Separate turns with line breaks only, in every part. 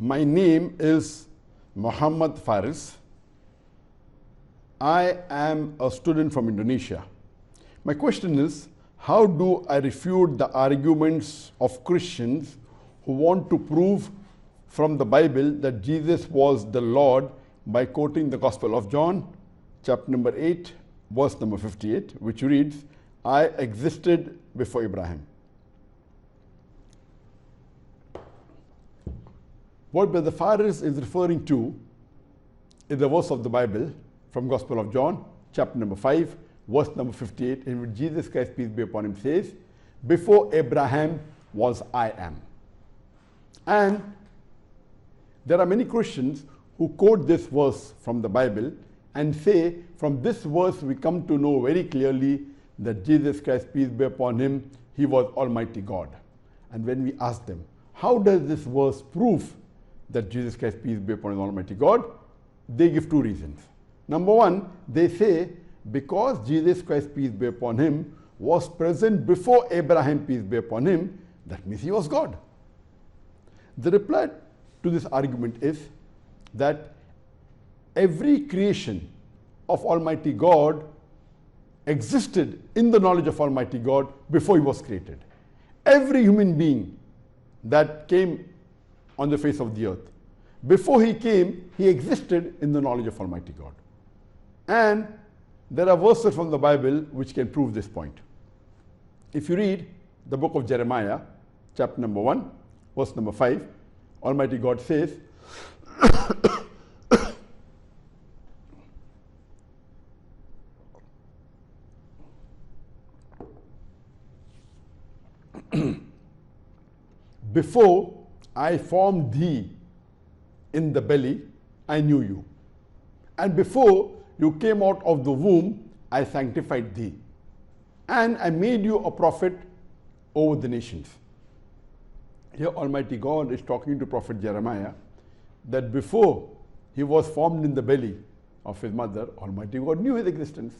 My name is Muhammad Faris. I am a student from Indonesia. My question is, how do I refute the arguments of Christians who want to prove from the Bible that Jesus was the Lord by quoting the Gospel of John, chapter number 8, verse number 58, which reads, I existed before Abraham. What Brother Faris is referring to is the verse of the Bible from Gospel of John, chapter number 5, verse number 58, in which Jesus Christ, peace be upon him, says, before Abraham was I am. And there are many Christians who quote this verse from the Bible and say, from this verse we come to know very clearly that Jesus Christ, peace be upon him, he was Almighty God. And when we ask them, how does this verse prove that Jesus Christ, peace be upon him, Almighty God? They give two reasons. Number one, they say, because Jesus Christ, peace be upon him, was present before Abraham, peace be upon him, that means he was God. The reply to this argument is that every creation of Almighty God existed in the knowledge of Almighty God before he was created. Every human being that came on the face of the earth, before he came, he existed in the knowledge of Almighty God. And there are verses from the Bible which can prove this point. If you read the book of Jeremiah, chapter number 1, verse number 5, Almighty God says, before I formed thee in the belly, I knew you. And before you came out of the womb, I sanctified thee. And I made you a prophet over the nations. Here Almighty God is talking to Prophet Jeremiah that before he was formed in the belly of his mother, Almighty God knew his existence.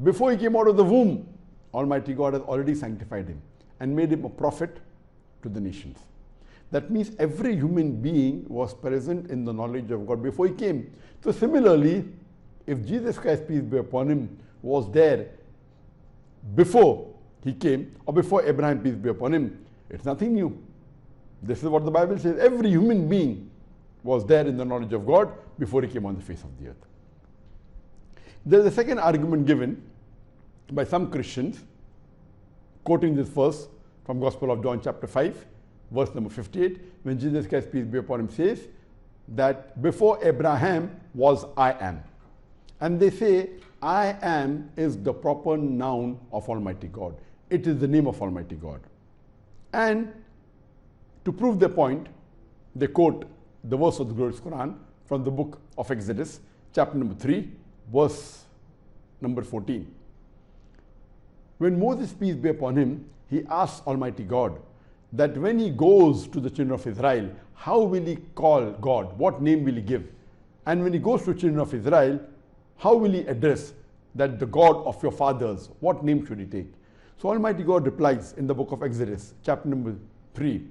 Before he came out of the womb, Almighty God has already sanctified him and made him a prophet to the nations. That means every human being was present in the knowledge of God before he came. So similarly, if Jesus Christ, peace be upon him, was there before he came, or before Abraham, peace be upon him, it's nothing new. This is what the Bible says. Every human being was there in the knowledge of God before he came on the face of the earth. There is a second argument given by some Christians, quoting this verse from Gospel of John chapter 5, verse number 58, when Jesus Christ, peace be upon him, says that before Abraham was I am. And they say, I am is the proper noun of Almighty God. It is the name of Almighty God. And to prove their point, they quote the verse of the glorious Quran from the book of Exodus, chapter number 3, verse number 14. When Moses, peace be upon him, he asks Almighty God that when he goes to the children of Israel, how will he call God? What name will he give? And when he goes to the children of Israel, how will he address that the God of your fathers? What name should he take? So Almighty God replies in the book of Exodus, chapter number 3.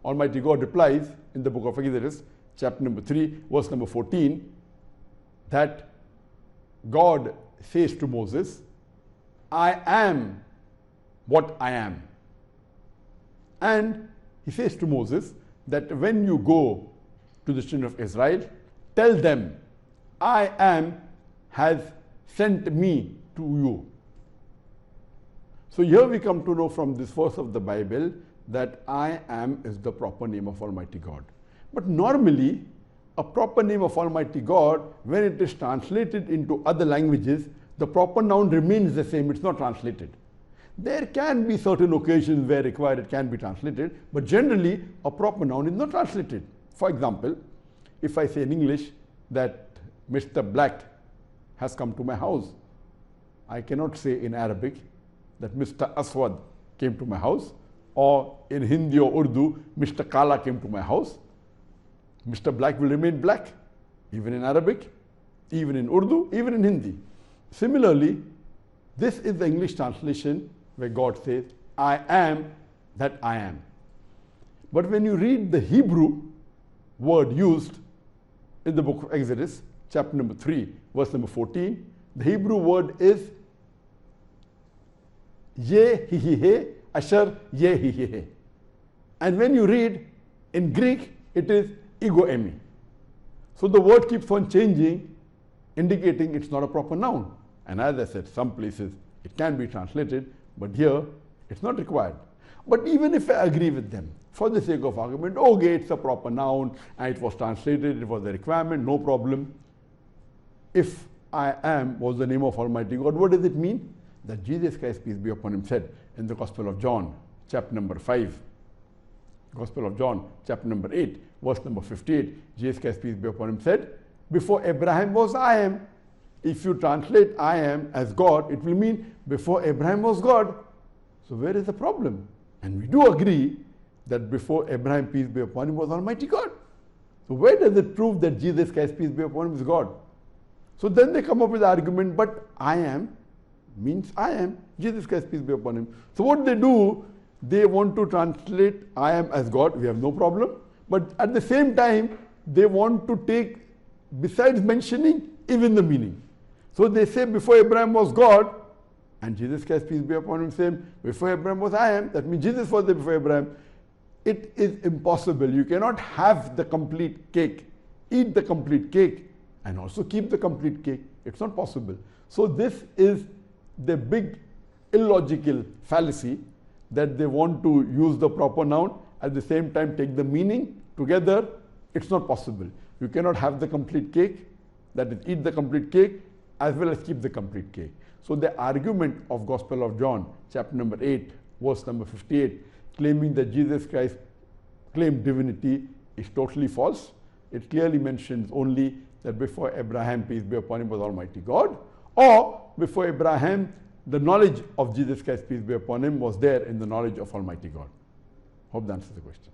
Almighty God replies in the book of Exodus, chapter number 3, verse number 14, that God says to Moses, I am what I am. And he says to Moses that when you go to the children of Israel, tell them, I am has sent me to you. So here we come to know from this verse of the Bible that I am is the proper name of Almighty God. But normally, a proper name of Almighty God, when it is translated into other languages, the proper noun remains the same, it's not translated. There can be certain occasions where required it can be translated, but generally a proper noun is not translated. For example, if I say in English that Mr. Black has come to my house, I cannot say in Arabic that Mr. Aswad came to my house, or in Hindi or Urdu, Mr. Kala came to my house. Mr. Black will remain black, even in Arabic, even in Urdu, even in Hindi. Similarly, this is the English translation where God says, I am that I am. But when you read the Hebrew word used in the book of Exodus, chapter number 3, verse number 14, the Hebrew word is Yehihe Asher Yehihe. And when you read in Greek, it is ego eimi. So the word keeps on changing, indicating it's not a proper noun. And as I said, some places it can be translated, but here it's not required. But even if I agree with them, for the sake of argument, okay, it's a proper noun and it was translated, it was a requirement, no problem. If I am was the name of Almighty God, what does it mean? That Jesus Christ, peace be upon him, said in the Gospel of John, chapter number 5, Gospel of John, chapter number 8, verse number 58, Jesus Christ, peace be upon him, said, before Abraham was I am. If you translate I am as God, it will mean before Abraham was God. So where is the problem? And we do agree that before Abraham, peace be upon him, was Almighty God. So where does it prove that Jesus Christ, peace be upon him, is God? So then they come up with the argument, but I am means I am. Jesus Christ, peace be upon him. So what they do, they want to translate I am as God. We have no problem. But at the same time, they want to take, besides mentioning, even the meaning. So they say before Abraham was God, and Jesus Christ, peace be upon him, saying before Abraham was I am. That means Jesus was there before Abraham. It is impossible. You cannot have the complete cake, eat the complete cake, and also keep the complete cake. It's not possible. So this is the big illogical fallacy, that they want to use the proper noun, at the same time take the meaning together. It's not possible. You cannot have the complete cake, that is eat the complete cake, as well as keep the complete cake. So the argument of Gospel of John, chapter number 8, verse number 58, claiming that Jesus Christ claimed divinity, is totally false. It clearly mentions only that before Abraham, peace be upon him, was Almighty God, or before Abraham, the knowledge of Jesus Christ, peace be upon him, was there in the knowledge of Almighty God. Hope that answers the question.